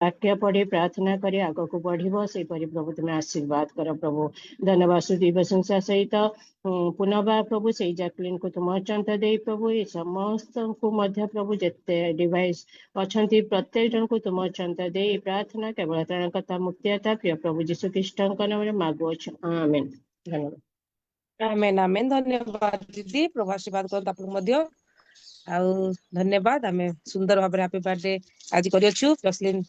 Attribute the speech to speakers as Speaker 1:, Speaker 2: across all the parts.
Speaker 1: वाक्य पढ़ी प्रार्थना करी आग को बढ़ से प्रभु तुम्हें आशीर्वाद कर प्रभु धन्यवाद स्तुति प्रशंसा सहित पुनर्बार प्रभु से जैकलिन को तुम अचंत दे प्रभु ये समस्त को मध्य प्रभु जिते डिवाइस अच्छा प्रत्येक जन को तुम अचंत दे प्रार्थना केवल त्राणकर्ता मुक्तिदाता प्रिय प्रभु जीशु ख्रीष्ट नाम मागुअछ आमेन। धन्यवाद।
Speaker 2: आमेन आमेन धन्यवाद दीदी प्रभु आशीर्वाद करत आपन मध्य आउ धन्यवाद आमे सुंदर भाबरे हैप्पी बर्थडे आज करियछु जसलिन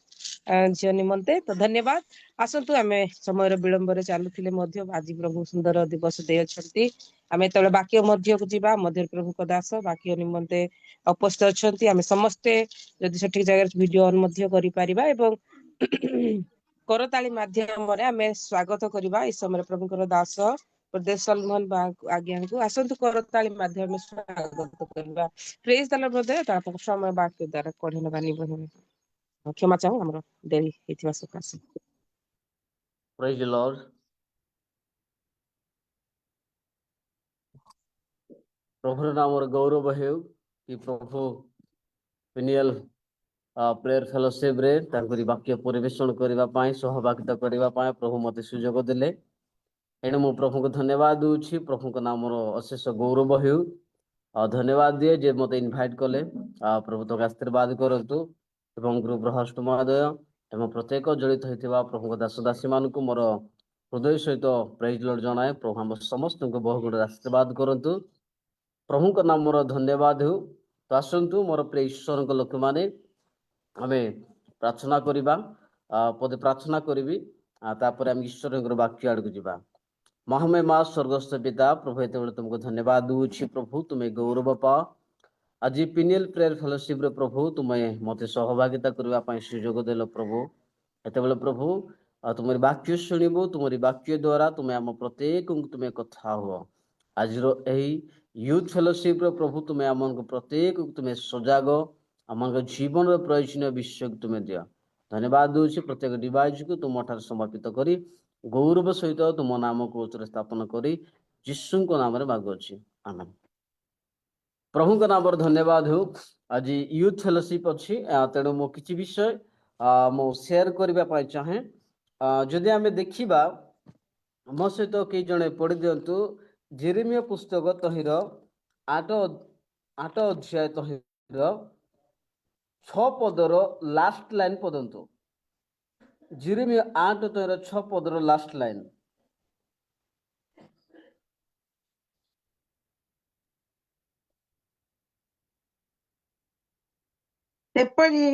Speaker 2: झियो निमंते तो धन्यवाद आसंतु आमे समय विलंब रे चालुथिले मध्य आज प्रभु सुंदर दिवस दे अछंती आमे तळे बाक्य मध्य को जीवा मध्य प्रभु को दास बाक्य निमंते उपस्थित अछंती आमे समस्ते जदि सठिक जगह वीडियो ऑन मध्य करि परिबा एवं करताली माध्यम रे आमे स्वागत करिबा ई समय प्रभु को दास प्रदेश सलमान आज्ञा को आसंतु करताली माध्यम स्वागत करबा प्रेज द लॉर्ड ब्रदर तापर समय बाक्य द्वारा पढिन बानी बहिन क्षमा चाहूँ हमरो देरी हेतिवा सकासे
Speaker 3: प्रेज द लॉर्ड। प्रभु नाम गौरव हेउ कि प्रभु पिनियल प्रेयर फेलोशिप रे तांकरी वाक्य परिवेषण करबा पाए सहभागिता करबा पाए प्रभु मते सुयोग देले एने मो प्रभु को धन्यवाद दूची प्रभु को नाम अशेष गौरव हेउ धन्यवाद दिए जे मते इनवाइट कले प्रभु तो आशीर्वाद करतु एवं गुरु ब्रहस्ट महोदय एवं प्रत्येक जड़ित होइतिबा प्रभु दास दासी मानकु मोर हृदय सहित प्रेज लॉर्ड जनाए प्रभु हम समस्त को बहु गुण आशीर्वाद करतु प्रभु को नाम मोर धन्यवाद हो तो आसंतु मोर प्रिय ईश्वर को लोक माने हमें प्रार्थना करिबा पदे प्रार्थना करिबी तापर हम ईश्वर को वाक्य आड़ को जीवा महामय मां स्वर्गस्थ पिता प्रभु एते तुमको धन्यवाद दूची प्रभु तुम्हें गौरव पा आज पिनियल प्रेयर फेलोशिप रे प्रभु तुम्हें मते सहभागिता करबा पई सुयोग देलो प्रभु एते प्रभु तुम वाक्य शुणिबो तुम वाक्य द्वारा तुम्हें आम प्रत्येक तुम्हें कथा हो आज यूथ फेलोशिप रे प्रभु तुम्हें आम प्रत्येक तुम्हें सजाग आम जीवन प्रयोजनीय विषय तुम्हें दिया धन्यवाद दूची प्रत्येक डिवाइस को तुम ठार समर्पित करी गौरव सहित तुम नाम को उच्च स्थापन करी यीशु को नाम रे मागुछि आमेन। प्रभु को नाम धन्यवाद हो आज यूथ फेलोशिप अच्छी तेणु मो किछि विषय मो शेयर करबा पाई चाहे जदि आमे देखिबा मो सहित कई जने पढ़ी दियंतु जेरेमिया पुस्तक तहिर 8 अध्याय तहिर 6 पदर लास्ट लाइन पदंतु जेरेमिया 8 तहिर 6 पदर लास्ट लाइन
Speaker 4: ସେପରି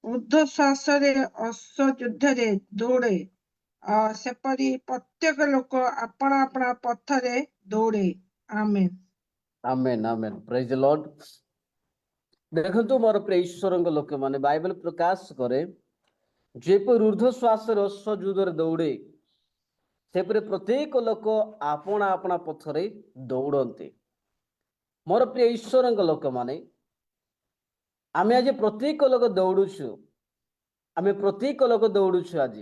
Speaker 4: ଊର୍ଦ୍ଧ୍ୱଶ୍ୱାସରେ ଅଶ୍ଵ ଯୁଦ୍ଧରେ ଦୌଡ଼େ ସେପରି ପ୍ରତ୍ୟେକ ଲୋକ ଆପଣା ଆପଣା ପଥରେ ଦୌଡ଼େ। ଆମେନ୍
Speaker 3: आमेन आमेन प्रेज द लॉर्ड। देखंतु मोर प्रिय ईश्वर लोक माने बाइबल प्रकाश करे जेपर ऊर्ध्वश्वास अश्व युद्धरे दौड़े सेपरे प्रत्येक लोक आपना आपना पथरे दौड़ते। मोर प्रिय ईश्वर लोक माने आमे आज प्रत्येक लोक दौड़ुछु आमे प्रत्येक लोक दौड़ुछु आज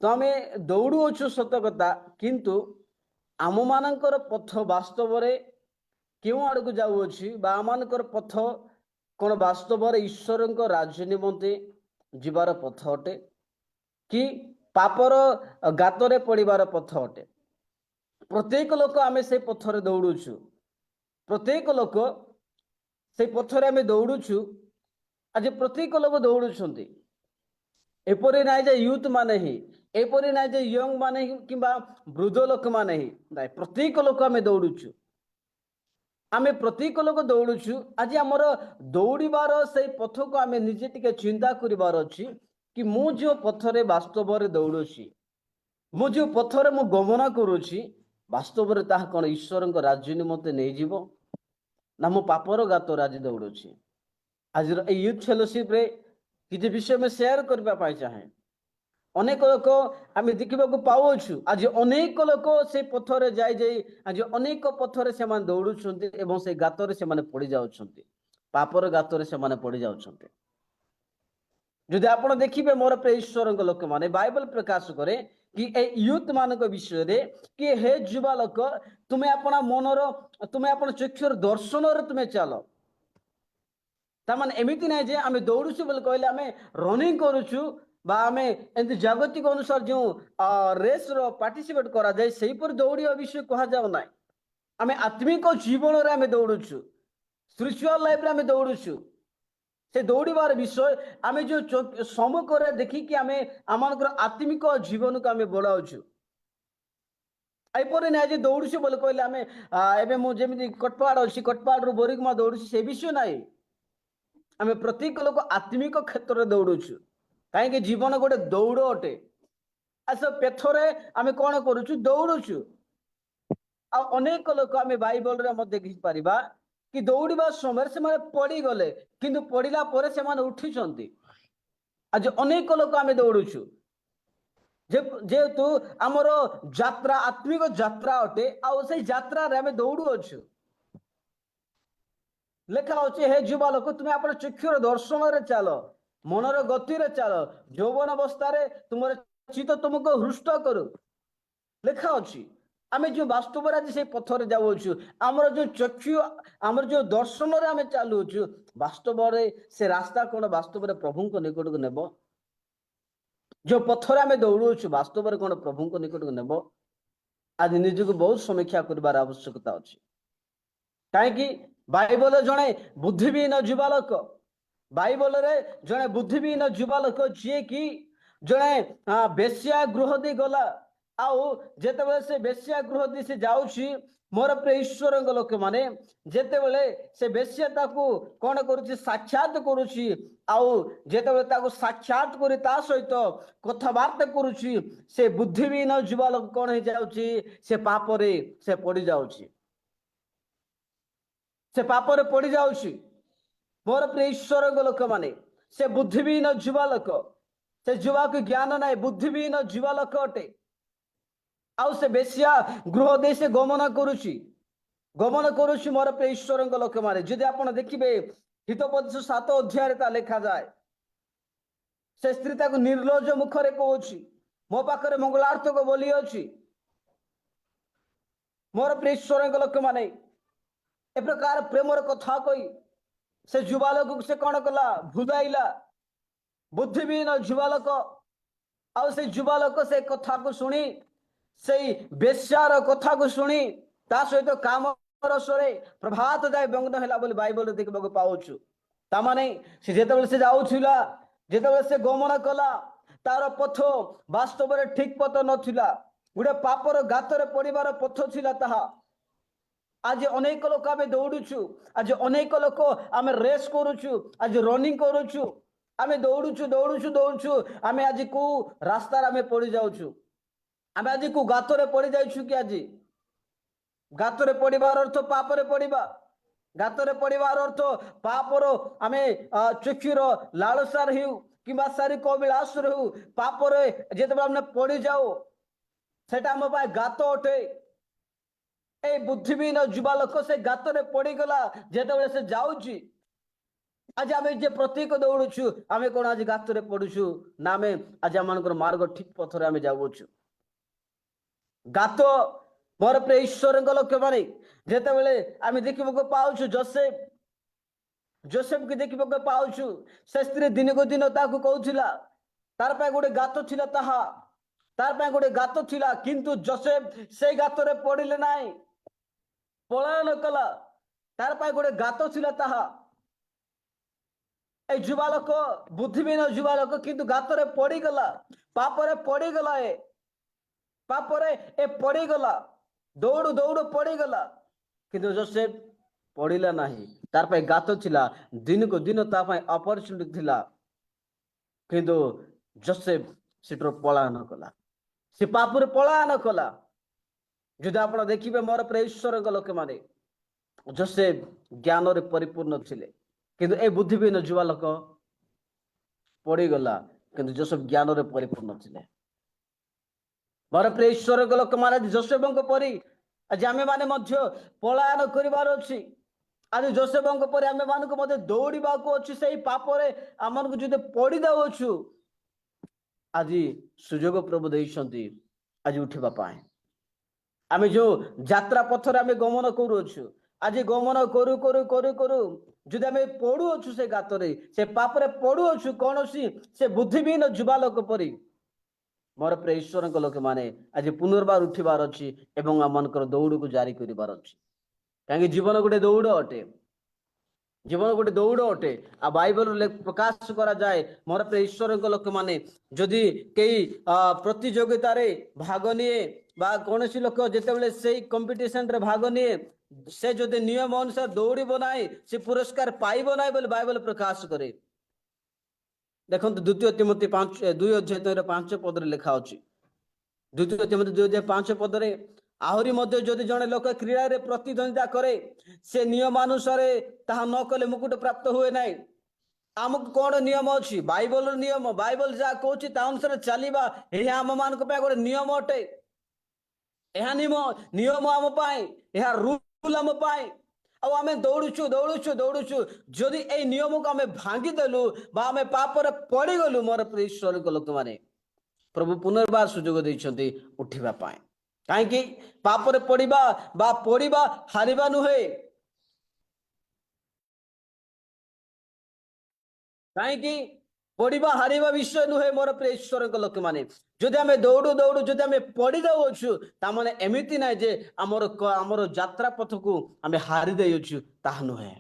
Speaker 3: तो आमे दौड़ुछु सत कथा किंतु आम मानकर पथ वास्तव रे क्यों आड़ को जाऊँगी बा आमर पथ कौन वास्तव ईश्वर राज्य निमंते जीवार पथ अटे कि पापर गातरे पड़ार पथ अटे। प्रत्येक लोक आमे से पथरे दौड़ुछु प्रत्येक लोक से पथरे आमे दौड़ुछु आज प्रत्येक लोक दौड़ुछंती एपरि नाइ जे यूथ माने ही एपरि नाइ जे यंग माने ही किंबा वृद्ध लोक माने ही नाइ प्रत्येक लोक आमे दौड़ुछु आमे प्रत्येक लोक दौड़ुछु आज आमर दौड़बार से पथ को आमे निजे टिके चिंता करिवार अछि कि मु जो पथरे वास्तव रे दौड़ुछि मु जो पथरे मु गमन करूछि वास्तव रे ताहा कोन ईश्वर राज्य निमंते नै जीवो ना मु पापर गात राज दौड़ुछि। आज यूथ फेलोशिप रे किछि विषय में शेयर करबा पाई चाहे अनेक लोक आमे देखिबा को पाउछु आज अनेक लोक से पथरे जाय जाय आज अनेक पथरे से मान दौड़ुछंती एवं से गातरे से माने पड़ी जाउछंती पापर गातरे से माने पड़ी जाउछंती। जदि आपण देखिबे मोर प्रिय ईश्वर लोक माने बाइबल प्रकाश करे कि ए यूथ मानक विषय रे कि हे जुवा लोक तुमे अपना मनर तुमे अपन चक्षुर दर्शन रे तुमे चलो ताମାନେ एमिति नाही जे आमे दौड़ुछु बोले कहले आमे रनिंग करूछु बा आमे एंति जागतिक अनुसार जो रेस रो पार्टिसिपेट करा जाय सेही पर दौड़िया विषय कहा जाव नाही आमे आत्मिक जीवन रे आमे दौड़ुछु स्पिरिचुअल लाइफ रे आमे दौड़ुछु से दौड़बार विषय आमे जो सम्मुख रे देखि कि आमे आमानकर आत्मिक जीवन को आमे बढ़ाउछु आइपर ना जे दौड़ुछु बोले कहले आमे एबे मु जेमिति कटपाड़ अछि कटपाड़ रो बोरिगमा दौड़ुछु से विषय नाही आमे प्रत्येक लोक आत्मिक क्षेत्र रे दौड़ुछु काहे कि जीवन गोटे दौड़ अटे आस पेथरे आमे कोन करूछु दौड़ुछु आ अनेक लोक आमे बाइबल रे मध्ये देखि परिबा कि दौड़िबा समय से माने पड़ी गले किंतु पड़िला परे से माने उठिसंती आज अनेक लोक आमे दौड़ुछु जेहेतु आमर यात्रा आत्मिक यात्रा अटे आ से यात्रा रे आमे दौड़ू अछु लेखा अच्छे हे युवा लोक तुम्हें आप चक्षुर दर्शन रे चल मनर गति रे चल यौवन अवस्था तुम चित्त तुमको हृष्ट करू लेखा अच्छी आम जो वास्तव आज से पथर जाऊँ आमर जो चक्षु आमर जो दर्शन रे आम चलुचु वास्तव से रास्ता कौन वास्तव प्रभु निकट को नेब जो पथर आम दौड़ुचु वास्तव कौन प्रभु निकट को नेब आज निजक बहुत समीक्षा कर आवश्यकता अच्छी कहीं बाइबल जड़े बुद्धिहीन युवालोक बाइबल रे जड़े बुद्धिहीन युवालोक जी कि जड़े बेश्या गृह दी गला आउ जेते से बेश्या गृह दी से जाउछि मोर प्रिय ईश्वर लोक माने जेते से बेश्या ताकू कौन करुछि साक्षात करुछि आउ जेते ताकू साक्षात करी ता सहित कथबार्ता करुछि से बुद्धिहीन युवालोक कौन हो जाउछि से पाप रे से पड़ी जाउछि से पापरे पड़ी जाउछि मोर प्रिय ईश्वर लोक माने से बुद्धिहीन युवा लोक से युवा को ज्ञान नाई बुद्धिहीन युवा लोक अटे आउ से बेश्या गृह दे से गमन करुछि मोर प्रिय ईश्वर लोक माने जदि आपण देखिबे हितोपदेश 7 अध्याय रे ता लिखा जाए से स्त्री ताको निर्लज मुखरे कहउछि मो पाखरे मंगलार्थ को बोली अछि मोर प्रिय ईश्वर लोक माने ए प्रकार प्रेमर कथा कही से युवालोक से कौन कला भुलाइला बुद्धिहीन युवालोक आ से युवालोक से कथा को शुणी से बेश्यार कथा को शुणी ता सहित काम रसरे प्रभात जाए व्यंग्न हैला बोली बाइबल देखबा पाउछु ता माने से जेतेबेले से जाउथिला जेतेबेले से गमन कला तार पथ वास्तव रे ठीक पथ नथिला गुडे पापर गातरे पड़िबार पथ थिला ताहा आज अनेक लोक आम दौड़ुछु आज अनेक लोक आम रेस करुछु आज रनिंग करुछु आम दौड़ुछु दौड़ुछु दौड़ुछु आम आज को रास्ता आम पड़ जाउछु आम आज को गातरे पड़ जाइछु कि आज गातरे पड़िबार अर्थ पापरे पड़िबा गातरे पड़िबार अर्थ पापर आम चक्षुर लालसार हेउ किंबा शारीरिक अभिलाष हेउ पापरे जेतेबेले आम पड़ जाओ सेटा आम पाए गात अटे ए बुद्धिहीन युवा लोक से गातरे पड़ीगला जेतेबेले से जाउछि आज आम जे प्रत्येक दौड़ुछु आम कौन आज गातरे पड़ुछु ना आम आज आम मार्ग ठीक पथरे आम जाउछु गात मोर प्रिय ईश्वर लोक माने जेतेबेले आम देखिबा पाउछु जोसेफ के देखिबा पाउछु से स्त्री दिन को दिन ताकू कहउथिला तार पे गोटे गात थिला ताहा तार पे गोटे गात थिला किंतु जोसेफ से गातरे पड़िले नाही पलायन कला तार पाए गोटे गात थिला ताहा ए युवा लोक बुद्धिहीन युवा लोक किंतु गातरे पड़ी गला पापरे पड़ी गला ए पापरे ए पड़ी गला दौड़ दौड़ पड़ी गला किंतु जोसेफ पड़िला नाही तार पाए गात थिला दिन को दिन ता पाए अपॉर्चुनिटी थिला किंतु जोसेफ सिटर पलायन कला से पापरे पलायन कला जदि आप देखिए मोर प्रिय ईश्वर लोक माने जोसेफ ज्ञान रे परिपूर्ण थिले किंतु ए बुद्धिहीन युवा लोक पड़ीगला किंतु जोसेफ ज्ञान रे परिपूर्ण थिले मोर प्रिय ईश्वर लोक माने जोसेफ परी आज आमे माने मध्य पलायन करिवार अछि आज जोसेफ परी आमे मानको मध्य दौड़िबा को अछि सेही पाप रे आमन को जदि पड़ी दाउछु आज सुजोग प्रभु दैछंती आज उठिबा पाए आमे जो यात्रा पथर आमे गमन करूछु आज गमन करू करू करू करू ଯଦି ଆମେ ପଡୁଅଛୁ ସେ ଗାତରେ, ସେ ପାପରେ ପଡୁଅଛୁ କୌଣସି ସେ ବୁଦ୍ଧିହୀନ ଯୁବା ଲୋକ ପରି, ମୋର ପ୍ରିୟ ଈଶ୍ୱରଙ୍କ ଲୋକମାନେ ଆଜି ପୁନର୍ବାର ଉଠିବାର ଅଛି ଏବଂ ଆମମାନଙ୍କର ଦୌଡ଼କୁ ଜାରି କରିବାର ଅଛି। କାହିଁକି ଜୀବନ ଗୋଟେ ଦୌଡ଼ ଅଟେ, ଜୀବନ ଗୋଟେ ଦୌଡ଼ ଅଟେ। ଆଉ ବାଇବଲରେ ପ୍ରକାଶ କରାଯାଏ, ମୋର ପ୍ରିୟ ଈଶ୍ୱରଙ୍କ ଲୋକମାନେ, ଯଦି କେହି ପ୍ରତିଯୋଗିତାରେ ଭାଗ ନିଏ ବା କୌଣସି ଲୋକ ଯେତେବେଳେ ସେଇ କମ୍ପିଟିସନରେ ଭାଗ ନିଏ, ସେ ଯଦି ନିୟମ ଅନୁସାରେ ଦୌଡ଼ିବ ନାହିଁ, ସେ ପୁରସ୍କାର ପାଇବ ନାହିଁ ବୋଲି ବାଇବଲ ପ୍ରକାଶ କରେ। ଦେଖନ୍ତୁ ଦ୍ୱିତୀୟ ତିମୋଥୀ 2:5 ଲେଖା ଅଛି। ଦ୍ୱିତୀୟ ତିମୋଥୀ 2:5 ଆହୁରି ମଧ୍ୟ ଯଦି ଜଣେ ଲୋକ କ୍ରୀଡ଼ାରେ ପ୍ରତିଦ୍ୱନ୍ଦିତା କରେ, ସେ ନିୟମାନୁସାରେ ତାହା ନ କଲେ ମୁକୁଟ ପ୍ରାପ୍ତ ହୁଏ ନାହିଁ। ଆମକୁ କଣ ନିୟମ ଅଛି? ବାଇବଲର ନିୟମ, ବାଇବଲ ଯାହା କହୁଛି ତା ଅନୁସାରେ ଚାଲିବା, ଏହା ଆମମାନଙ୍କ ପାଇଁ ଗୋଟେ ନିୟମ ଅଟେ। ଏହା ନିୟମ ଆମ ପାଇଁ, ଏହା ରୁଲ ଆମ ପାଇଁ। ଆଉ ଆମେ ଦୌଡୁଛୁ, ଯଦି ଏଇ ନିୟମକୁ ଆମେ ଭାଙ୍ଗିଦେଲୁ ବା ଆମେ ପାପରେ ପଡିଗଲୁ, ମୋର ପ୍ରିୟ ଈଶ୍ୱରଙ୍କ ଲୋକମାନେ, ପ୍ରଭୁ ପୁନର୍ବାର ସୁଯୋଗ ଦେଇଛନ୍ତି ଉଠିବା ପାଇଁ। କାହିଁକି? ପାପରେ ପଡିବା ବା ପଡିବା ହାରିବା ନୁହେଁ। କାହିଁକି? ପଡିବା ହାରିବା ବିଷୟ ନୁହେଁ ମୋର ପ୍ରିୟ ଈଶ୍ୱରଙ୍କ ଲୋକମାନେ। ଯଦି ଆମେ ଦୌଡୁ ଯଦି ଆମେ ପଡି ଯାଉଅଛୁ, ତାମାନେ ଏମିତି ନାହିଁ ଯେ ଆମର ଯାତ୍ରା ପଥକୁ ଆମେ ହାରି ଦେଇଅଛୁ, ତାହା ନୁହେଁ।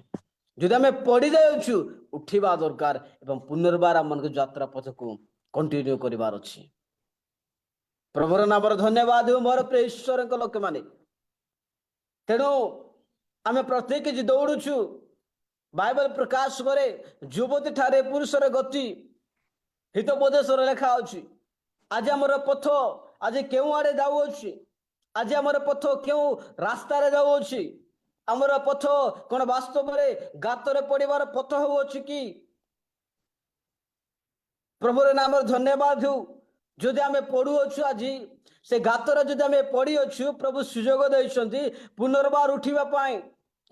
Speaker 3: ଯଦି ଆମେ ପଡି ଯାଉଛୁ, ଉଠିବା ଦରକାର ଏବଂ ପୁନର୍ବାର ଆମମାନଙ୍କ ଯାତ୍ରା ପଥକୁ କଣ୍ଟିନ୍ୟୁ କରିବାର ଅଛି। ପ୍ରଭୁର ନାମରେ ଧନ୍ୟବାଦ ହେଉ ମୋର ପ୍ରିୟ ଈଶ୍ୱରଙ୍କ ଲୋକମାନେ। ତେଣୁ ଆମେ ପ୍ରତ୍ୟେକ ଯେ ଦୌଡୁଛୁ, ବାଇବଲ ପ୍ରକାଶ କରେ, ଯୁବତୀ ଠାରେ ପୁରୁଷର ଗତି ହିତୋପଦେଶରେ ଲେଖା ଅଛି। ଆଜି ଆମର ପଥ ଆଜି କେଉଁ ଆଡେ ଯାଉଅଛି? ଆଜି ଆମର ପଥ କେଉଁ ରାସ୍ତାରେ ଯାଉଅଛି? ଆମର ପଥ କଣ ବାସ୍ତବରେ ଗାତରେ ପଡିବାର ପଥ ହେଉଅଛି କି? ପ୍ରଭୁର ନାମରେ ଧନ୍ୟବାଦ ହେଉ। ଯଦି ଆମେ ପଡୁଅଛୁ, ଆଜି ସେ ଗାତରେ ଯଦି ଆମେ ପଡିଅଛୁ, ପ୍ରଭୁ ସୁଯୋଗ ଦେଇଛନ୍ତି ପୁନର୍ବାର ଉଠିବା ପାଇଁ।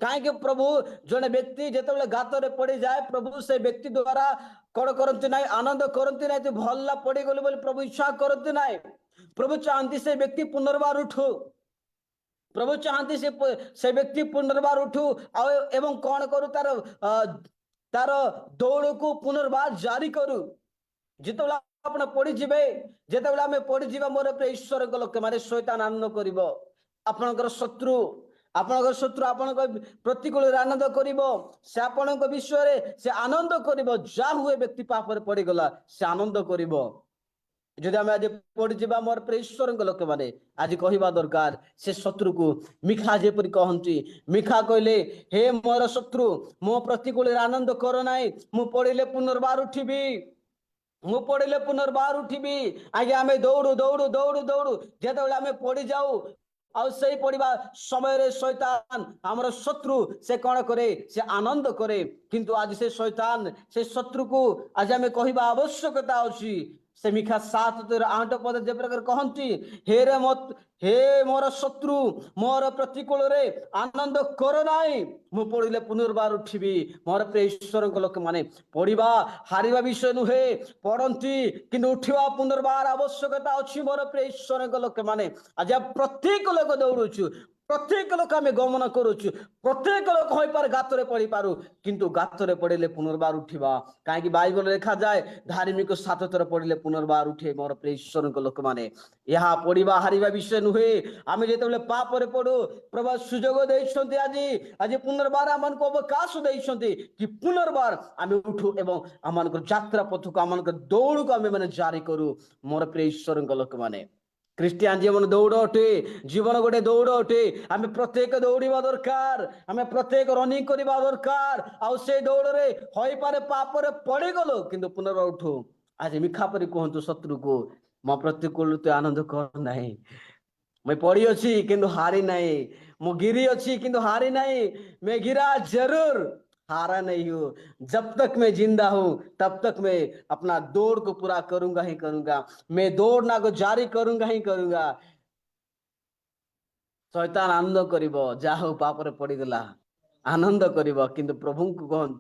Speaker 3: କାହିଁକି? ପ୍ରଭୁ ଜଣେ ବ୍ୟକ୍ତି ଯେତେବେଳେ ଗାତରେ ପଡିଯାଏ, ପ୍ରଭୁ ସେ ବ୍ୟକ୍ତି ଦ୍ୱାରା କଣ କରନ୍ତି ନାହିଁ? ଆନନ୍ଦ କରନ୍ତି ନାହିଁ, ତୁ ଭଲ ପଡିଗଲୁ ବୋଲି ପ୍ରଭୁ ଇଚ୍ଛା କରନ୍ତି ନାହିଁ। ପ୍ରଭୁ ଚାହାନ୍ତି ସେ ବ୍ୟକ୍ତି ପୁନର୍ବାର ଉଠୁ। ପ୍ରଭୁ ଚାହାନ୍ତି ସେ ବ୍ୟକ୍ତି ପୁନର୍ବାର ଉଠୁ ଆଉ ଏବଂ କଣ କରୁ? ତାର ଦୌଡ଼କୁ ପୁନର୍ବାର ଜାରି କରୁ। ଯେତେବେଳେ ଆପଣ ପଡିଯିବେ, ଯେତେବେଳେ ଆମେ ପଡିଯିବା, ମୋର ପ୍ରିୟ ଈଶ୍ୱରଙ୍କ ଲୋକମାନେ, ଶୈତାନ ଆନନ୍ଦ କରିବ। ଆପଣଙ୍କର ଶତ୍ରୁ ଆପଣଙ୍କ ପ୍ରତିକୂଳରେ ଆନନ୍ଦ କରିବ। ସେ ଆପଣଙ୍କ ବିଷୟରେ ସେ ଆନନ୍ଦ କରିବ। ଯାହା ହୁଏ ବ୍ୟକ୍ତି ପାପରେ ପଡିଗଲା, ସେ ଆନନ୍ଦ କରିବ। ଯଦି ଆମେ ଆଜି ପଡିଯିବା, ମୋର ପ୍ରିୟ ଈଶ୍ୱରଙ୍କ ଲୋକମାନେ, ଆଜି କହିବା ଦରକାର ସେ ଶତ୍ରୁକୁ। ମିଖା ଯେପରି କହନ୍ତି, ମିଖା କହିଲେ, ହେ ମୋର ଶତ୍ରୁ, ମୋ ପ୍ରତିକୂଳରେ ଆନନ୍ଦ କର ନାହିଁ, ମୁଁ ପଡିଲେ ପୁନର୍ବାର ଉଠିବି। ଆଜ୍ଞା, ଆମେ ଦୌଡୁ ଯେତେବେଳେ ଆମେ ପଡିଯାଉ, ଆଉ ସେଇ ପଡିବା ସମୟରେ ଶୈତାନ ଆମର ଶତ୍ରୁ ସେ କଣ କରେ? ସେ ଆନନ୍ଦ କରେ। କିନ୍ତୁ ଆଜି ସେ ଶୈତାନ ସେ ଶତ୍ରୁକୁ ଆଜି ଆମେ କହିବା ଆବଶ୍ୟକତା ଅଛି। ସେ ମିଖା 7:8 ଯେ ପ୍ରକାର କହନ୍ତି, ହେ ମୋର ଶତ୍ରୁ, ମୋର ପ୍ରତିକୂଳରେ ଆନନ୍ଦ କର ନାହିଁ, ମୁଁ ପଡିଲେ ପୁନର୍ବାର ଉଠିବି। ମୋର ପ୍ରିୟ ଈଶ୍ୱରଙ୍କ ଲୋକମାନେ, ପଡିବା ହାରିବା ବିଷୟ ନୁହେଁ, ପଡନ୍ତି କିନ୍ତୁ ଉଠିବା ପୁନର୍ବାର ଆବଶ୍ୟକତା ଅଛି। ମୋର ପ୍ରିୟ ଈଶ୍ୱରଙ୍କ ଲୋକମାନେ, ଆଜି ପ୍ରତ୍ୟେକ ଲୋକ ଦୌଡୁଛୁ, ପ୍ରତ୍ୟେକ ଲୋକ ଆମେ ଗମନ କରୁଛୁ, ପ୍ରତ୍ୟେକ ଲୋକ ହୋଇପାରେ ଗାତରେ ପଡିପାରୁ, କିନ୍ତୁ ଗାତରେ ପଡିଲେ ପୁନର୍ବାର ଉଠିବା। କାହିଁକି? ବାଇବଲ ଲେଖାଯାଏ, ଧାର୍ମିକ 7 ଥର ପଡିଲେ ପୁନର୍ବାର ଉଠେ। ମୋର ପ୍ରିୟ ଈଶ୍ୱରଙ୍କ ଲୋକମାନେ, ଏହା ପଡିବା ହାରିବା ବିଷୟ ନୁହେଁ। ଆମେ ଯେତେବେଳେ ପାପରେ ପଡୁ, ପ୍ରଭୁ ସୁଯୋଗ ଦେଇଛନ୍ତି, ଆଜି ପୁନର୍ବାର ଆମମାନଙ୍କୁ ଅବକାଶ ଦେଇଛନ୍ତି କି ପୁନର୍ବାର ଆମେ ଉଠୁ ଏବଂ ଆମମାନଙ୍କର ଯାତ୍ରା ପଥକୁ, ଆମମାନଙ୍କର ଦୌଡ଼କୁ ଆମେ ଜାରି କରୁ। ମୋର ପ୍ରିୟ ଈଶ୍ୱରଙ୍କ ଲୋକମାନେ, ଖ୍ରୀଷ୍ଟିଆନ ଜୀବନ ଦୌଡ଼ ଅଟେ, ଜୀବନ ଗୋଟେ ଦୌଡ଼ ଅଟେ। ଆମେ ପ୍ରତ୍ୟେକ ଦୌଡ଼ିବା ଦରକାର, ଆମେ ପ୍ରତ୍ୟେକ ରନିଂ କରିବା ଦରକାର। ଆଉ ସେଇ ଦୌଡ଼ରେ ହୋଇପାରେ ପାପରେ ପଡିଗଲୁ, କିନ୍ତୁ ପୁନର୍ବାର ଉଠୁ। ଆଜି ମିଖା ପରି କୁହନ୍ତୁ ଶତ୍ରୁକୁ, ମୋ ପ୍ରତିକୂଳ ତୁ ଆନନ୍ଦ କର ନାହିଁ, मैं पढ़ी अच्छी किंतु हारी नहीं, मैं गिरी अच्छी किंतु हारी नहीं, मैं गिरा जरूर, हारा नहीं हूं। जब तक मैं जिंदा हूं तब तक मैं अपना दौड़ को पूरा करूंगा ही करूंगा, मैं दौड़ना को जारी करूंगा ही करूंगा। शैतान आनंद करिबो, जाहो पापरे पड़ीगला आनंद करिबो, किंतु प्रभु को कहन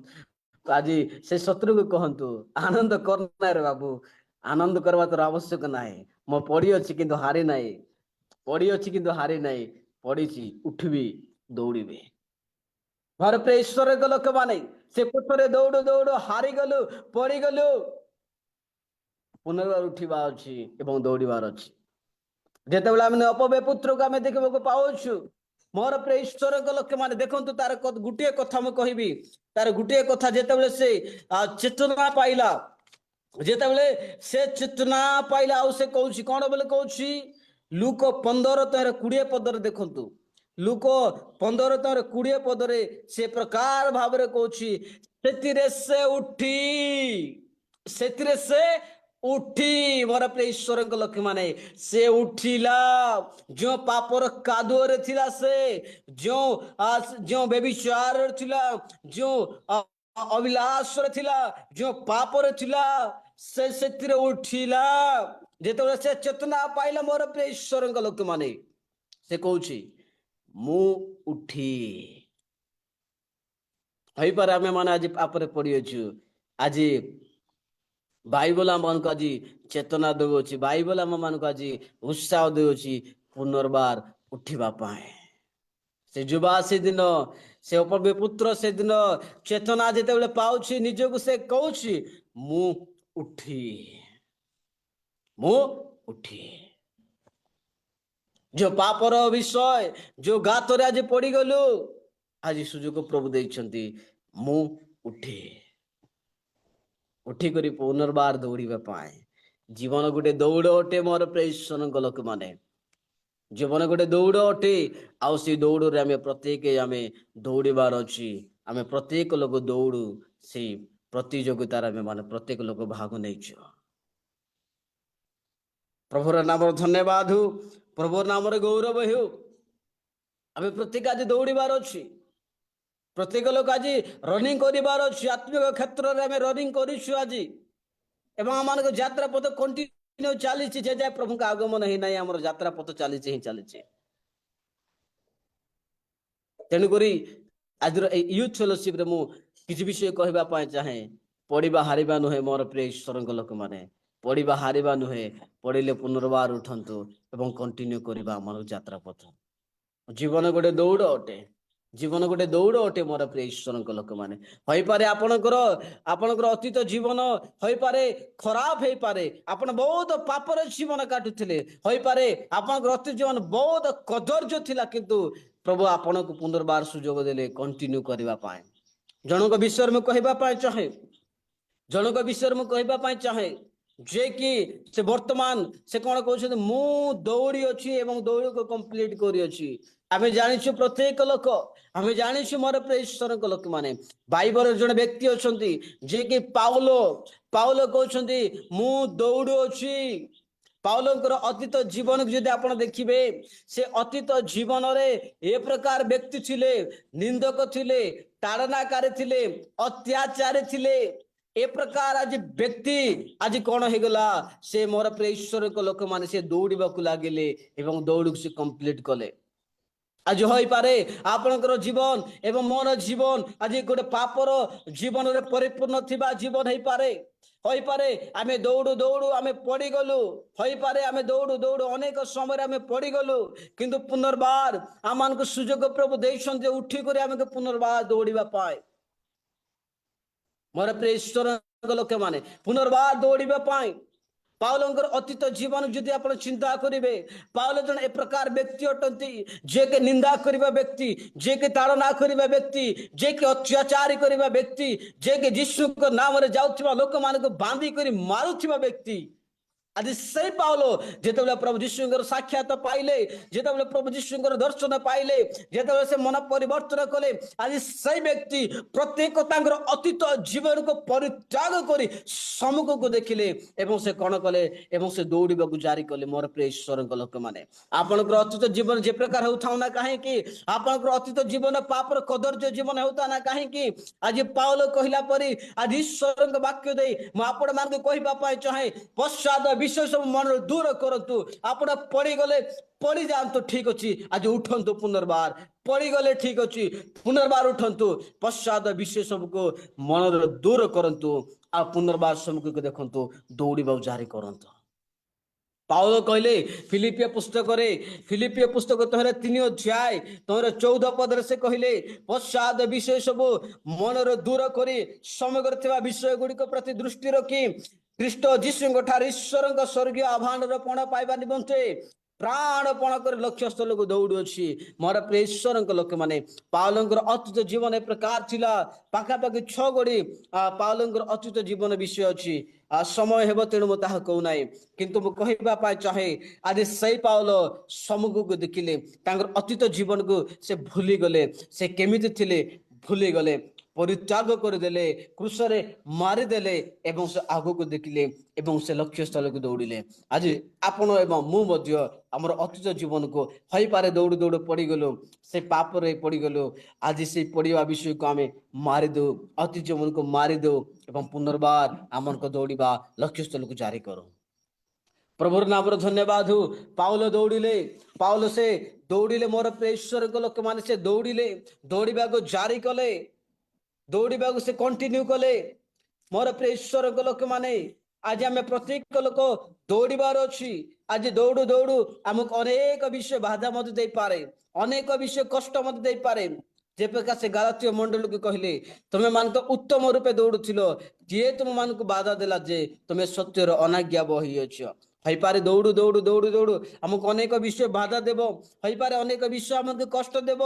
Speaker 3: आज से शत्रु को कहतु आनंद करना रे बाबू, आनंद करवा तो आवश्यक नाही। मो पड़ी अच्छी किंतु हारी नहीं, पड़ी अच्छी किंतु हारी नहीं, पड़ी उठबी दौड़बी। घर पे ईश्वर लोक माने से पथरे दौड़ दौड़ हारिगलु पड़गलु पुनर्बार उठा अच्छी दौड़ार अच्छी जितेबाला अपव्यय पुत्र को आम देखा पाचु मोर प्रिय ईश्वर लोक मैंने देखु तार गोटे कथा मुझे कहि तार गोटे कथा जिते से चेतना पाइला जितेबाला से चेतना पाइला आउ से कौन कौन बोले कौन लुक 15:20 पदर देखु लुक 15:20 पदरे से प्रकार भाव से उठी मोर प्रिय ईश्वर लोक माने से उठिला जो पापर कादुअरे थिला से जो बेविचार थिला जो अभिलाष थिला जो पापर थिला से उठिला जेते से चेतना पाइला मोर प्रिय ईश्वर लोक माने से कहूची मु उठी हई पर आमे माने आज आपरे पड़ी अछु आज बाइबल आम मान को आज चेतना देउछि बाइबल आम मान को आज उत्साह देउछि पुनर्बार उठिबा पाए से युवा से दिन से अपव्य पुत्र से दिन चेतना जेते बेले पाउछि निजको से कहूछि मु उठी जो पापर विषय जो गातरे आज पड़ी गलु आज सुजोग प्रभु देइछंती मु उठी करी पुनर्बार दौड़िबा पाए जीवन गोटे दौड़ अटे मोर प्रिय ईश्वर लोक माने जीवन गोटे दौड़ अटे आउ से दौड़ रे आमे प्रत्येक आमे दौड़िबार अछि आमे प्रत्येक लोक दौड़ू से प्रतियोगितार आमे माने प्रत्येक लोक भाग नैछ प्रभुर नाम धन्यवाद हो प्रभुर नाम गौरव हो आमे प्रत्येक आज दौड़िबार अछि प्रत्येक लोक आज रनिंग करिबार अछि आत्मिक क्षेत्र रे आमे रनिंग करिछु आज एवं आमान को यात्रा पथ कंटिन्यू चली जे जाय प्रभु का आगमन ही नहीं हमर यात्रा पथ चली तेणु करी आज यूथ फेलोशिप रे मु किछि विषय कहबा पाए चाहे पढ़िबा हारिबा नुहे मोर प्रिय ईश्वर लोक माने पढ़िबा हारिबा नुहे पढ़िले पुनर्बार उठंतु एवं कंटिन्यू करिबा हमर यात्रा पथ जीवन गोटे दौड़ अटे जीवन गोटे दौड़ अटे मोर प्रिय ईश्वर लोक माने होई पारे आपनकर अतीत जीवन होई पारे खराब होई पारे आपण बहुत पापर जीवन काटुथिले होई पारे आपनकर अतीत जीवन बहुत कदर्य थिला किंतु प्रभु आपण को पुनर्बार सुजोग देले कंटिन्यू करबा पाए जनक विषय में कहबा पाए चाहे जनक विषय में कहबा पाए चाहे जे कि से वर्तमान से कौन कहते मु दौड़ी अच्छी एवं दौड़ को कंप्लीट करी अच्छी आमे जानिछु प्रत्येक लोक आमे जानिछु मोर प्रिय ईश्वर लोक माने बाइबल जने व्यक्ति अछंती जे कि पाउलो कहउछंती मु दौड़ अच्छी पाउलंकर अतीत जीवन को यदि आपण देखिबे से अतीत जीवन रे ए प्रकार व्यक्ति थिले निंदक थिले ताड़नाकारी थिले अत्याचारी थिले ए प्रकार आज व्यक्ति आज कौन हो गला से मोर प्रिय ईश्वर लोक माने से दौड़ाक लगिले एवं दौड़ से कंप्लीट कले आज हो पारे आपनकर जीवन एवं मोर जीवन आज गोटे पापर जीवन रे परिपूर्ण थिबा जीवन हो पारे आमे दौड़ू आमे पड़ी गलु हो पारे आमे दौड़ू अनेक समय आमे पड़ी गलु किंतु पुनर्बार आमान को सुजोग प्रभु देइछन जे उठी करी आमे पुनर्बार दौड़िबा पाए मोर प्रिय ईश्वर लोक माने पुनर्बार दौड़िबा पाए पाउलंकर अतीत जीवन जदि आप चिंता करेंगे पाउल जन ए प्रकार व्यक्ति अटंती जे के निंदा करबा व्यक्ति जे के ताड़ना करबा व्यक्ति जे के अत्याचारी करबा व्यक्ति जे के यीशु को नाम रे जाउथिबा लोक मान को बांधी करी मारुथिबा व्यक्ति आज से पाउलो जेतेबेले प्रभु यीशुंकर साक्षात पाइले जेतेबेले प्रभु यीशुंकर दर्शन पाइले जेतेबेले से मन परिवर्तन कले आज से व्यक्ति प्रत्येक तांकर अतीत जीवन को परित्याग करी सम्मुख को देखिले एवं से कौन कले एवं से दौड़ाक जारी कले मोर प्रिय ईश्वर लोक माने आपनकर अतीत जीवन जे प्रकार होता ना कहीं कि आपनकर अतीत जीवन पापर कदर्य जीवन होता ना कहीं कि आज पाउलो कहला परी आज ईश्वर वाक्य दे मु आपण मान को कहबा पाए चाहे पश्चात विषय सब मन दूर करतु आपण पड़ी गले पड़ी जातु ठीक अच्छी आज उठंतु पुनर्बार पड़ी गले ठीक अच्छी पुनर्बार उठंतु पश्चात विषय सब को मन दूर करंतु आ पुनर्बार सम्मुख को देखंतु दौड़िबा जारी करंतु ପାଉଲ କହିଲେ ଫିଲିପିୟ ପୁସ୍ତକ ତୋହର 3 ଅଧ୍ୟାୟ ତୋହର 14 ପଦରେ ସେ କହିଲେ, ପଶ୍ଚାତ ବିଷୟ ସବୁ ମନର ଦୂର କରି ସମଗ୍ର ଥିବା ବିଷୟ ଗୁଡ଼ିକ ପ୍ରତି ଦୃଷ୍ଟି ରଖି ଖ୍ରୀଷ୍ଟ ଯୀଶୁଙ୍କ ଠାରେ ଈଶ୍ୱରଙ୍କ ସ୍ୱର୍ଗୀୟ ଆହ୍ୱାନର ପଣ ପାଇବା ନିମନ୍ତେ ପ୍ରାଣପଣ କରି ଲକ୍ଷ୍ୟ ସ୍ଥଳକୁ ଦୌଡୁଅଛି। ମୋର ପ୍ରିୟ ଈଶ୍ୱରଙ୍କ ଲୋକମାନେ, ପାଉଲଙ୍କର ଅତୀତ ଜୀବନ ଏ ପ୍ରକାର ଥିଲା। ପାଖାପାଖି 6 ଗଡ଼ି ପାଉଲଙ୍କର ଅତୀତ ଜୀବନ ବିଷୟ ଅଛି। ସମୟ ହେବ ତେଣୁ ମୁଁ ତାହା କହୁନାହିଁ, କିନ୍ତୁ ମୁଁ କହିବା ପାଇଁ ଚାହେଁ, ଆଜି ସେଇ ପାଉଲ ସମ୍ମୁଖକୁ ଦେଖିଲେ ତାଙ୍କର ଅତୀତ ଜୀବନକୁ ସେ ଭୁଲିଗଲେ। ସେ କେମିତି ଥିଲେ ଭୁଲିଗଲେ, ପରିତ୍ୟାଗ କରିଦେଲେ, କ୍ରୁଶରେ ମାରିଦେଲେ ଏବଂ ସେ ଆଗକୁ ଦେଖିଲେ ଏବଂ ସେ ଲକ୍ଷ୍ୟ ସ୍ଥଳକୁ ଦୌଡ଼ିଲେ। ଆଜି ଆପଣ ଏବଂ ମୁଁ ମଧ୍ୟ ଆମର ଅତୀତ ଜୀବନକୁ ହୋଇପାରେ ଦୌଡୁ ଦୌଡୁ ପଡ଼ିଗଲୁ, ସେ ପାପରେ ପଡ଼ିଗଲୁ। ଆଜି ସେଇ ପଡ଼ିବା ବିଷୟକୁ ଆମେ ମାରିଦେଉ, ଅତୀତ ଜୀବନକୁ ମାରିଦେଉ ଏବଂ ପୁନର୍ବାର ଆମକୁ ଦୌଡ଼ିବା ଲକ୍ଷ୍ୟ ସ୍ଥଳକୁ ଜାରି କରୁ। ପ୍ରଭୁର ନାମର ଧନ୍ୟବାଦ ହଉ। ପାଉଲ ଦୌଡ଼ିଲେ, ପାଉଲ ସେ ଦୌଡ଼ିଲେ। ମୋର ପ୍ରିୟ ଈଶ୍ୱରଙ୍କ ଲୋକମାନେ, ସେ ଦୌଡ଼ିଲେ, ଦୌଡ଼ିବାକୁ ଜାରି କଲେ, ଦୌଡ଼ିବାକୁ ସେ କଣ୍ଟିନ୍ୟୁ କଲେ। ମୋର ପ୍ରିୟ ଈଶ୍ୱରଙ୍କ ଲୋକମାନେ, ଆଜି ଆମେ ପ୍ରତ୍ୟେକ ଲୋକ ଦୌଡ଼ିବାର ଅଛି। ଆଜି ଦୌଡୁ ଦୌଡୁ ଆମକୁ ଅନେକ ବିଷୟ ବାଧା ମଧ୍ୟ ଦେଇପାରେ, ଅନେକ ବିଷୟ କଷ୍ଟ ମଧ୍ୟ ଦେଇପାରେ। ଯେ ପ୍ରକାର ସେ ଗାଲାତୀୟ ମଣ୍ଡଳୀକୁ କହିଲେ, ତମେ ମାନେ ତ ଉତ୍ତମ ରୂପେ ଦୌଡୁଥିଲ, ଯିଏ ତୁମ ମାନଙ୍କୁ ବାଧା ଦେଲା ଯେ ତମେ ସତ୍ୟର ଅନାଜ୍ଞା ବହିଅଛ। ହୋଇପାରେ ଦୌଡୁ ଦୌଡୁ ଦୌଡୁ ଦୌଡୁ ଆମକୁ ଅନେକ ବିଷୟ ବାଧା ଦେବ, ହୋଇପାରେ ଅନେକ ବିଷୟ ଆମକୁ କଷ୍ଟ ଦେବ,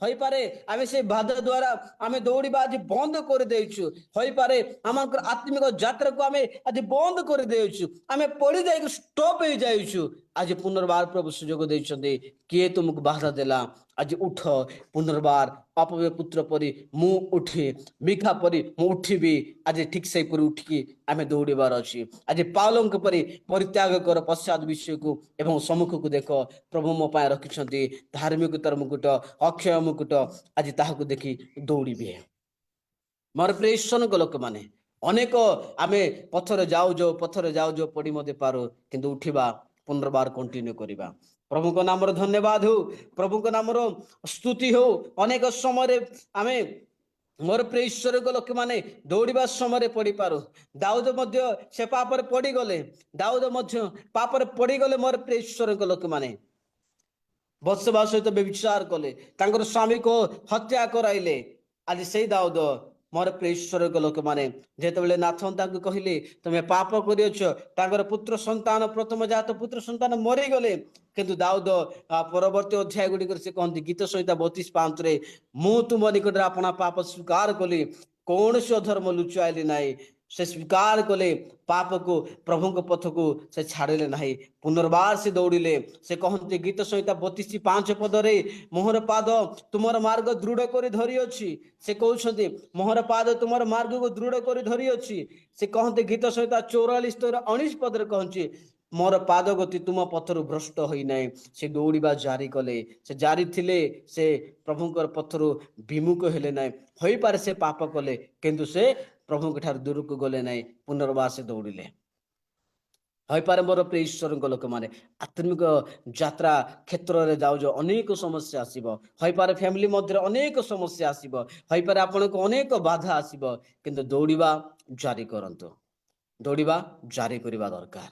Speaker 3: ହୋଇପାରେ ଆମେ ସେ ବାଧା ଦ୍ୱାରା ଆମେ ଦୌଡ଼ିବା ଆଜି ବନ୍ଦ କରିଦେଇଛୁ, ହୋଇପାରେ ଆମଙ୍କର ଆତ୍ମିକ ଯାତ୍ରାକୁ ଆମେ ଆଜି ବନ୍ଦ କରିଦେଇଛୁ, ଆମେ ପଡ଼ି ଯାଇକି ଷ୍ଟପ୍ ହେଇଯାଇଛୁ। ଆଜି ପୁନର୍ବାର ପ୍ରଭୁ ସୁଯୋଗ ଦେଇଛନ୍ତି, କିଏ ତୁମକୁ ବାଧା ଦେଲା, ଆଜି ଉଠ, ପୁନର୍ବାର ଅପବ୍ୟ ପୁତ୍ର ପରି ମୁଁ ଉଠି, ମିଖା ପରି ମୁଁ ଉଠିବି। ଆଜି ଠିକ୍ ସେହିପରି ଉଠିକି ଆମେ ଦୌଡ଼ିବାର ଅଛି। ଆଜି ପାଉଲଙ୍କ ପରି ପରିତ୍ୟାଗ କର ପଶ୍ଚାତ ବିଷୟକୁ ଏବଂ ସମ୍ମୁଖକୁ ଦେଖ। ପ୍ରଭୁ ମୋ ପାଇଁ ରଖିଛନ୍ତି ଧାର୍ମିକତାର ମୁକୁଟ, ଅକ୍ଷୟ ମୁକୁଟ, ଆଜି ତାହାକୁ ଦେଖି ଦୌଡ଼ିବେ। ମୋର ପ୍ରିୟ ଈଶ୍ୱରଙ୍କ ଲୋକମାନେ, ଅନେକ ଆମେ ପଥରେ ଯାଉ ପଡ଼ି ମଧ୍ୟ ପାରୁ, କିନ୍ତୁ ଉଠିବା, ପୁନର୍ବାର କଣ୍ଟିନ୍ୟୁ କରିବା। ପ୍ରଭୁଙ୍କ ନାମର ଧନ୍ୟବାଦ ହଉ, ପ୍ରଭୁଙ୍କ ନାମର ସ୍ତୁତି ହଉ। ଅନେକ ସମୟରେ ଆମେ, ମୋର ପ୍ରିୟ ଈଶ୍ୱରଙ୍କ ଲୋକମାନେ, ଦୌଡ଼ିବା ସମୟରେ ପଡ଼ିପାରୁ। ଦାଉଦ ମଧ୍ୟ ସେ ପାପରେ ପଡ଼ିଗଲେ, ମୋର ପ୍ରିୟ ଈଶ୍ୱରଙ୍କ ଲୋକମାନେ, ବତ୍ସେବା ସହିତ ବ୍ୟଭିଚାର କଲେ, ତାଙ୍କର ସ୍ୱାମୀକୁ ହତ୍ୟା କରାଇଲେ। ଆଜି ସେଇ ଦାଉଦ, ମୋର ପ୍ରିୟ ଈଶ୍ୱରଙ୍କ ଲୋକମାନେ, ଯେତେବେଳେ ନାଥନ ତାଙ୍କୁ କହିଲେ ତମେ ପାପ କରିଅଛ, ତାଙ୍କର ପୁତ୍ର ସନ୍ତାନ, ପ୍ରଥମ ଜାତ ପୁତ୍ର ସନ୍ତାନ ମରିଗଲେ, କିନ୍ତୁ ଦାଉଦ ପରବର୍ତ୍ତୀ ଅଧ୍ୟାୟ ଗୁଡ଼ିକରେ ସେ କହନ୍ତି, ଗୀତ ସଂହିତା 32:5ରେ, ମୁଁ ତୁମ ନିକଟରେ ଆପଣା ପାପ ସ୍ୱୀକାର କଲି, କୌଣସି ଅଧର୍ମ ଲୁଚାଇଲି ନାହିଁ। ସେ ସ୍ୱୀକାର କଲେ ପାପକୁ, ପ୍ରଭୁଙ୍କ ପଥକୁ ସେ ଛାଡ଼ିଲେ ନାହିଁ, ପୁନର୍ବାର ସେ ଦୌଡ଼ିଲେ। ସେ କହନ୍ତି ଗୀତ ସଂହିତା 32:5 ପଦରେ, ମୋହର ପାଦ ତୁମର ମାର୍ଗ ଦୃଢ଼ କରି ଧରିଅଛି। ସେ କହୁଛନ୍ତି ମୋହର ପାଦ ତୁମର ମାର୍ଗକୁ ଦୃଢ଼ କରି ଧରିଅଛି। ସେ କହନ୍ତି ଗୀତ ସଂହିତା 44:19 ପଦରେ କହନ୍ତି, ମୋର ପାଦ ଗତି ତୁମ ପଥରୁ ଭ୍ରଷ୍ଟ ହୋଇନାହିଁ। ସେ ଦୌଡ଼ିବା ଜାରି କଲେ, ସେ ଜାରି ଥିଲେ, ସେ ପ୍ରଭୁଙ୍କର ପଥରୁ ବିମୁଖ ହେଲେ ନାହିଁ। ହୋଇପାରେ ସେ ପାପ କଲେ, କିନ୍ତୁ ସେ ପ୍ରଭୁଙ୍କ ଠାରୁ ଦୂରକୁ ଗଲେ ନାହିଁ, ପୁନର୍ବାର ସେ ଦୌଡ଼ିଲେ। ହୋଇପାରେ ମୋର ପ୍ରିୟ ଈଶ୍ୱରଙ୍କ ଲୋକମାନେ, ଆତ୍ମିକ ଯାତ୍ରା କ୍ଷେତ୍ରରେ ଯାଉ ଅନେକ ସମସ୍ୟା ଆସିବ, ହୋଇପାରେ ଫ୍ୟାମିଲି ମଧ୍ୟରେ ଅନେକ ସମସ୍ୟା ଆସିବ, ହୋଇପାରେ ଆପଣଙ୍କୁ ଅନେକ ବାଧା ଆସିବ, କିନ୍ତୁ ଦୌଡ଼ିବା ଜାରି କରନ୍ତୁ, ଦୌଡ଼ିବା ଜାରି କରିବା ଦରକାର।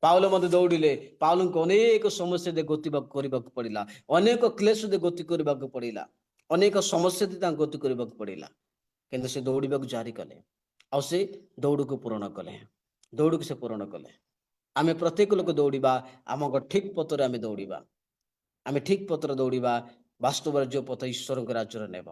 Speaker 3: ପାଉଲ ମଧ୍ୟ ଦୌଡ଼ିଲେ, ପାଉଲଙ୍କୁ ଅନେକ ସମସ୍ୟା ଗତି କରିବାକୁ ପଡ଼ିଲା, ଅନେକ କ୍ଲେଶ ଗତି କରିବାକୁ ପଡ଼ିଲା, ଅନେକ ସମସ୍ୟା ତାଙ୍କୁ ଗତି କରିବାକୁ ପଡ଼ିଲା, କିନ୍ତୁ ସେ ଦୌଡ଼ିବାକୁ ଜାରି କଲେ, ଆଉ ସେ ଦୌଡ଼କୁ ପୂରଣ କଲେ, ଦୌଡ଼କୁ ସେ ପୂରଣ କଲେ। ଆମେ ପ୍ରତ୍ୟେକ ଲୋକ ଦୌଡ଼ିବା, ଆମ ଠିକ୍ ପଥରେ ଆମେ ଦୌଡ଼ିବା, ଆମେ ଠିକ୍ ପଥରେ ଦୌଡ଼ିବା। ବାସ୍ତବରେ ଯେଉଁ ପଥ ଈଶ୍ୱରଙ୍କ ରାଜ୍ୟରେ ନେବ,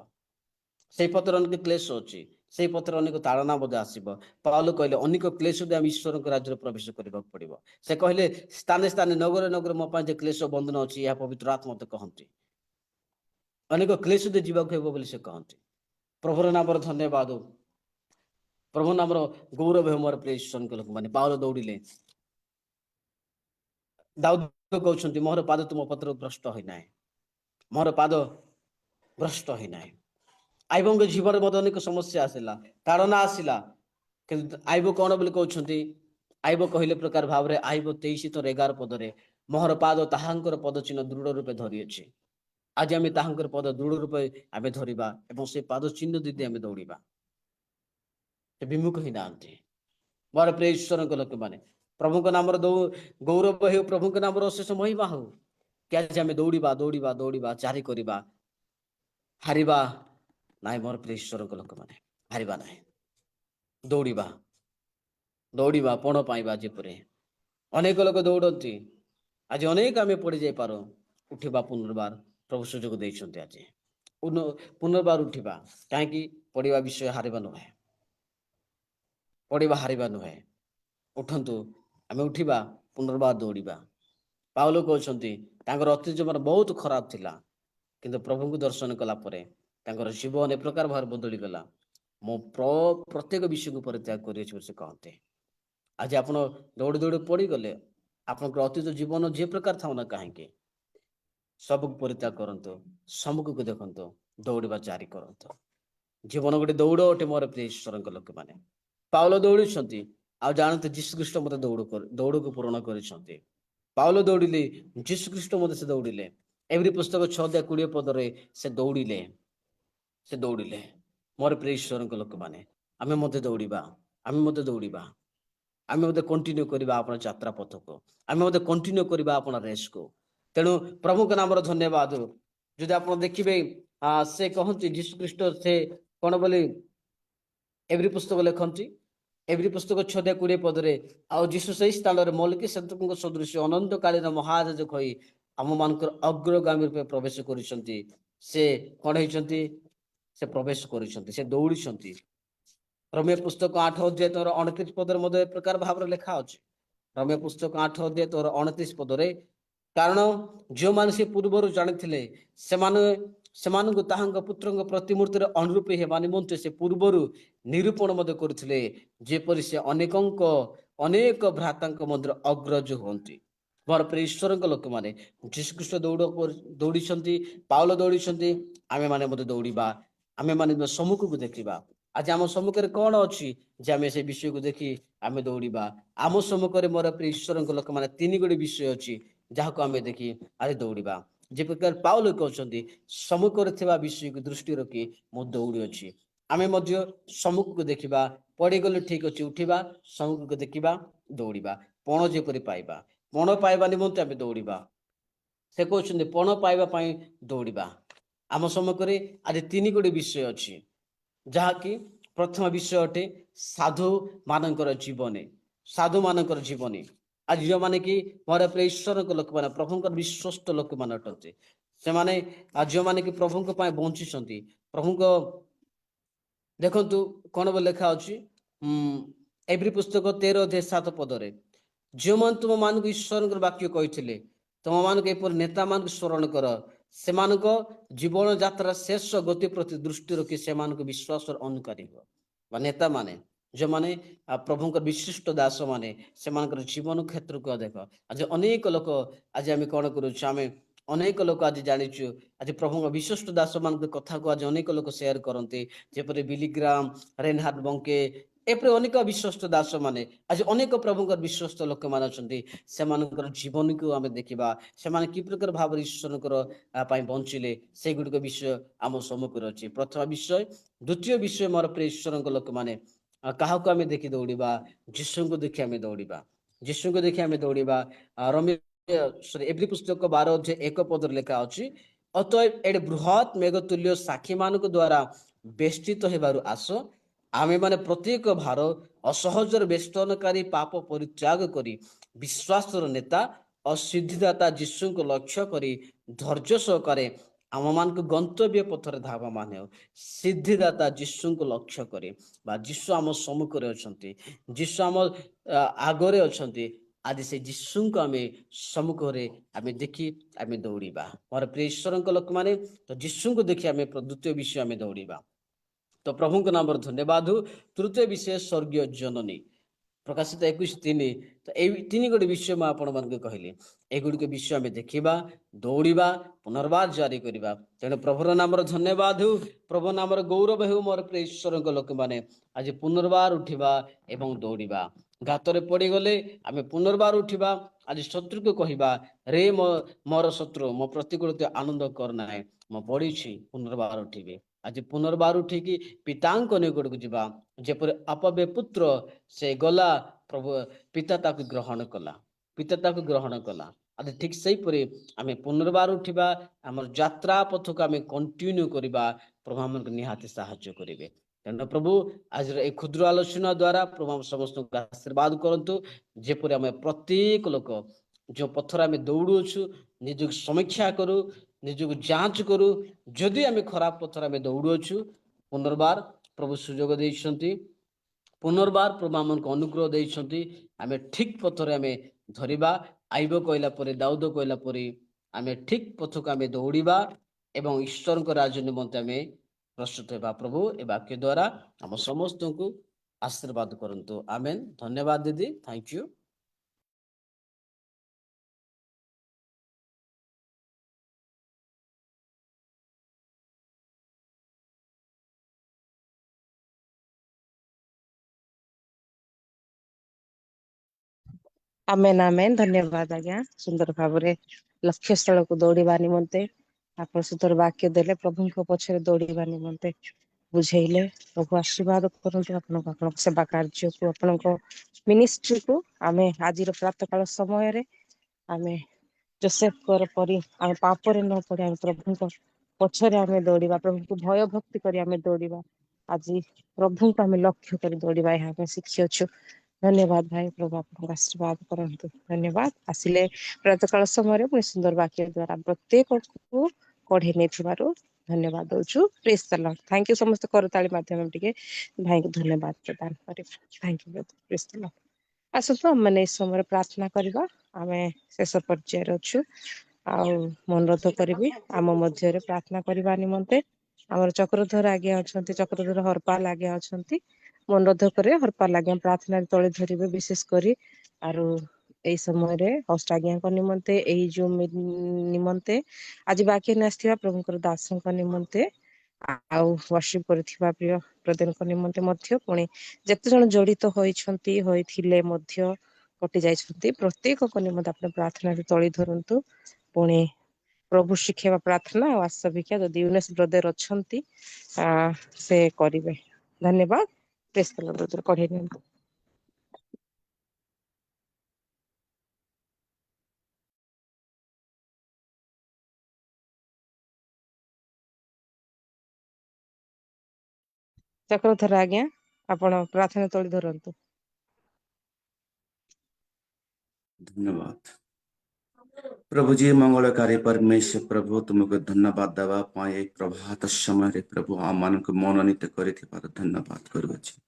Speaker 3: ସେଇ ପଥରେ ଅନେକ କ୍ଲେଶ ଅଛି, ସେଇ ପଥରେ ଅନେକ ତାଳନା ମଧ୍ୟ ଆସିବ। ପାଉଲ କହିଲେ ଅନେକ କ୍ଲେଶ ଦେଇ ଆମେ ଈଶ୍ୱରଙ୍କ ରାଜ୍ୟରେ ପ୍ରବେଶ କରିବାକୁ ପଡ଼ିବ। ସେ କହିଲେ ସ୍ଥାନେ ସ୍ଥାନେ, ନଗରେ ନଗରେ ମୋ ପାଇଁ ଯେ କ୍ଲେଶ ବନ୍ଧନ ଅଛି, ଏହା ପବିତ୍ର ଆତ୍ମା ମୋତେ କହନ୍ତି, ଅନେକ କ୍ଲେଶ ଦେଇ ଯିବାକୁ ହେବ ବୋଲି ସେ କହନ୍ତି। ପ୍ରଭୁର ନାମର ଧନ୍ୟବାଦ, ପ୍ରଭୁ ନାମର ଗୌରବ ହେଉ। ମୋର ପ୍ରିୟ ଈଶ୍ୱରଙ୍କ ଲୋକମାନେ, ପାଉଲ ଦୌଡ଼ିଲେ। ଦାଉଦ କହୁଛନ୍ତି ମୋର ପାଦ ତୁମ ପଥରୁ ଭ୍ରଷ୍ଟ ହୋଇନାହିଁ, ମୋର ପାଦ ଭ୍ରଷ୍ଟ ହୋଇନାହିଁ। ଆଇବଙ୍କ ଜୀବନରେ ମଧ୍ୟ ଅନେକ ସମସ୍ୟା ଆସିଲା, ତାଡ଼ନା ଆସିଲା, କିନ୍ତୁ ଆଇବ କଣ ବୋଲି କହୁଛନ୍ତି? ଆଇବ କହିଲେ ପ୍ରକାର ଭାବରେ, ଆଇବ 23:11 ପଦରେ, ମୋହର ପାଦ ତାହାଙ୍କର ପଦ ଚିହ୍ନ ଦୃଢ଼ ରୂପେ ଧରିଅଛି। ଆଜି ଆମେ ତାହାଙ୍କର ପଦ ଦୃଢ଼ ରୂପେ ଆମେ ଧରିବା ଏବଂ ସେ ପାଦ ଚିହ୍ନ ଦିଦି ଆମେ ଦୌଡ଼ିବା, ସେ ବିମୁଖ ହେଇନାହାନ୍ତି। ମୋର ପ୍ରିୟ ଈଶ୍ୱରଙ୍କ ଲୋକମାନେ, प्रभु नाम गौरव हो, प्रभु नाम अशेष महिमा हो कि आज आम दौड़ा दौड़ा दौड़ा जारी करवा, हारिबा नाई मोर प्रिय ईश्वर लोक मैंने हारिबा ना, दौड़ा दौड़ा पण पाइबा जेपरी अनेक लोक दौड़ती आज अनेक आम पड़ जाई पार उठा पुनर्बार प्रभु सुजोग देते आज पुनर्बार उठा कहीं पढ़ा विषय हारिबा नुहे, पढ़ा हारिबा नुहे, उठंतु आम उठा पुनर्बार दौड़ा। पाउल कहते अतीत जीवन बहुत खराब थिला किंतु प्रभु को दर्शन कला परे तांकर जीवन ए प्रकार भाव बदली गला। मो प्रत्येक विषय को परित्याग कर कहते आज आप दौड़ दौड़ पड़ी गले आप अतीत जीवन जे प्रकार था ना कहीं सब परित्याग करंतु, सम्मुख को देखंतु, दौड़ा जारी करंतु। जीवन गोटे दौड़ अटे मोर प्रिय ईश्वर लोक मैंने। पाउल दौड़ी आ जानते जीशुख्रीष्ट मत दौड़ को पूर्ण कर। पाउल दौड़िले, जीशुख्रीष्ट मत से दौड़िले। एवरी पुस्तक 6:20 पदरे से दौड़िले मोर प्रिय ईश्वर लोक मैंने। आम मत दौड़ा, आम मत दौड़ा, आम मत कंटिन्यू करवा आप यात्रा पथ को, आम मत कंटिन्यू करवा आप रेस को। तेणु प्रभु के नाम धन्यवाद। जो आप देखिए से कहते जीशुख्रीष्ट से कौन बोली एवरी पुस्तक लिखती, एवरी पुस्तक 6:20 पदरे आउ जीशु से स्थान में मौलिक सदृश सदृश अनंत कालीन महाराज कही आम मान अग्रगामी रूपे प्रवेश कर कौन होती से प्रवेश कर दौड़ी। रम्य पुस्तक 8:29 पदर मध्य प्रकार भाव लिखा अच्छे। रम्य पुस्तक 8:29 पदरे कारण जो मान से पूर्वर जानी पुत्र प्रतिमूर्ति अनुरूप हेबा निमंते से पूर्वर निरूपण करते जेपरी से अनेक भ्राता मध्य अग्रज होती। मोर प्रिय ईश्वर लोक मैंने जीशुख्रीष्ट दौड़ी, पाउल दौड़ी, आमे माने मत दौड़ा, आमे माने सम्मुख को देखा। आज आम सम्मुखें कौन अच्छी जे आम से विषय को देखी आम दौड़ा। आम सम्मुखें मोर प्रिय ईश्वर लोक मैंने 3 गोटे विषय अच्छी जहाँ को आम देखी आज दौड़ा। जे प्रकार पाउल कहते सम्मुखें विषय को दृष्टि रखी मु दौड़ी अच्छी। आम सम्मुख को देखा, पड़गले ठीक अच्छे उठा, सम्मुख को देखा, दौड़ा, पण जेपरी पाइबा, पण पाइबा निमंते आम दौड़ा। से कहते पण पाइबा दौड़ा। आम सम्मुखें आज 3 गोटे विषय अच्छी जहाँकि प्रथम विषय अटे साधु मानकर जीवन, साधु मानकर जीवन। आज जो माने कि मोर प्रिय ईश्वर लोक मैंने प्रभु विश्वस्त लोक मैंने अटंती से माने जो माने कि प्रभु बंची प्रभु देखु कौन बोल लिखा अच्छी एवरी पुस्तक 13:7 पदरे जो मान तुम मान ईश्वर वाक्य कही तुम मान नेता मान स्मरण कर से जीवन यात्रा शेष गति प्रति दृष्टि रखी से विश्वास अनुकारी हो। नेता माने जो माने प्रभु विशिष्ट दास माने से जीवन क्षेत्र को देख। आज अनेक लोक आज आम कौन करें अनेक लोक आज जाचु आज प्रभु विशिष्ट दास मान कथा को आज अनेक लोक शेयर करते जेपरी बिलीग्राम, रेनहार्ड बंके एपरी अनेक विश्वस्त दास माने आज अनेक प्रभु विश्वस्त लोक मान से जीवन को आम देखा से कि प्रकार भाव ईश्वर बंचिले से गुड़िक विषय आम सम्मुखें अच्छी। प्रथम विषय, द्वितीय विषय मोर प्रिय ईश्वर लोक मैंने क्या आम देखी दौड़ा, जीशु को देखी आम दौड़ा, जीशु को देखी आम दौड़ा। एवरी पुस्तक 12:1 पदर लिखा अच्छी अतएव एडे बृहत मेघतुल्य साक्षी मान द्वारा बेष्टित होबारु आस आमे माने प्रत्येक भार असहजर बेष्टनकारी पाप परित्याग करी विश्वासर नेता असिद्धिदाता जीशु को लक्ष्य करी धैर्य सहकारे आम मान को गंतव्य पथर धावा मान सिद्धिदाता जीशु को लक्ष्य करे जीशु आम सम्मुखें अच्छा, जीशु आम आगरे अच्छा। आज से जीशु को आम सम्मुखें आम देखी आम दौड़ा। मोर प्रिय ईश्वर लोक मैंने तो जीशु को देखी आम द्वितीय विषय आम दौड़ा। तो प्रभु के नाम धन्यवाद। तृतीय विषय स्वर्गीय जननी प्रकाशित 21:3। तो ये 3 गोटे विषय मैं आपण मान कहली एगुड़िक विषय आम देखा, दौड़ा, पुनर्बार जारी करवा। तेणु प्रभुर नाम धन्यवाद, प्रभु नाम गौरव हो। मोर प्रिय ईश्वर लोक मैंने आज पुनर्बार उठा एवं दौड़ा। घातरे पड़गले आम पुनर्बार उठा। आज शत्रु को कहवा रे मोर शत्रु मो प्रतिकूलते आनंद करना है मो पड़ी पुनर्बार उठे। आज पुनर्बार उठिकी पिता निकट को जावा जेपरी अपव्य पुत्र से गला प्रभु पिता ताकू ग्रहण कला पिता ताकू ग्रहण कला आदि ठीक सही परे आमे पुनर्बार उठिबा हमर यात्रा पथ को आमे कंटिन्यू करिबा प्रभु हमन निहाती सहायता करिवे तेणु प्रभु आज ए क्षुद्र आलोचना द्वारा प्रभु हम समस्त आशीर्वाद करंतु जेपरि आमे प्रत्येक लोक जो पथर आमे दौड़ुछु निजक समीक्षा करू निजक जांच करू जदि आमे खराब पथर आमे दौड़ुछु पुनर्बार प्रभु सुजोग देइछंती पुनर्बार प्रभु हमन को अनुग्रह देइछंती आमे ठीक पथर आमे धरिबा आइबो कहला परे दाऊद कहला परे आमे ठीक पथ को आमे दौड़िबा एवं ईश्वर को राज्य निमंते आमे प्रस्तुत हेबा प्रभु ए वाक्य द्वारा हम समस्त को आशीर्वाद करंतु आमेन धन्यवाद दीदी थैंक यू
Speaker 2: आमेन आमेन धन्यवाद आज्ञा सुंदर भाव लक्ष्य स्थल को दौड़वा निमंते आप सुंदर वाक्य देले प्रभु को पछरे दौड़वा निमंते बुझेइले प्रभु आशीर्वाद करंतु आपन सेवा कार्य को आपन मिनिस्ट्री को आमे आज प्रातः काल समय रे आमे जोसेफ कर परी आमे पापरे न पड़े आमे प्रभु को पछरे आमे दौड़वा प्रभु को भय भक्ति करी आमे दौड़वा आज प्रभु को आमे लक्ष्य कर दौड़वा यहाँ पे शिखियछु धन्यवाद भाई प्रभु आपको आशीर्वाद करंतु धन्यवाद आसिले प्रातःकाल समय पुणी सुंदर वाक्य द्वारा प्रत्येक को कढ़े नहीं धन्यवाद दौचु praise the lord thank you समस्त करताली माध्यम टिके भाई को धन्यवाद प्रदान करिब thank you praise the lord आसतु हम माने इस समय प्रार्थना करबा आमे शेष पर्याय रछु आ मनोरथ करिबी आम मध्य प्रार्थना करबा निमंते हमर चक्रधर आगे अछंती चक्रधर हरपाल आगे अछंती मनोरथ करे हरपाल आगे प्रार्थना तले धरिबे विशेष करी आरो एई समय रे होस्ट आज्ञा को निमंते एई जो निमंते आज बाकी नस्थिबा प्रभुकर दासन को निमंते आउ वर्शिप करथिबा प्रिय प्रदेन को निमंते मध्य पुणी जते जण जड़ित होइछंती होइथिले मध्य कटि जाइछंती प्रत्येक को निमंते आपन प्रार्थना तले धरंतु पुणी प्रभु शिखेवा प्रार्थना और आशा जदि यूनेस ब्रदर अछंती से करिवे धन्यवाद प्रेस द लॉर्ड पढ़े नियंतु चक्रधर आज्ञा आपण प्रार्थना तोली धरंतु
Speaker 5: धन्यवाद प्रभु जी मंगलकारी परमेश्वर प्रभु तुमको धन्यवाद देवा पाए प्रभात समय रे प्रभु आमान को मनोनीत करिथिबार धन्यवाद करूछि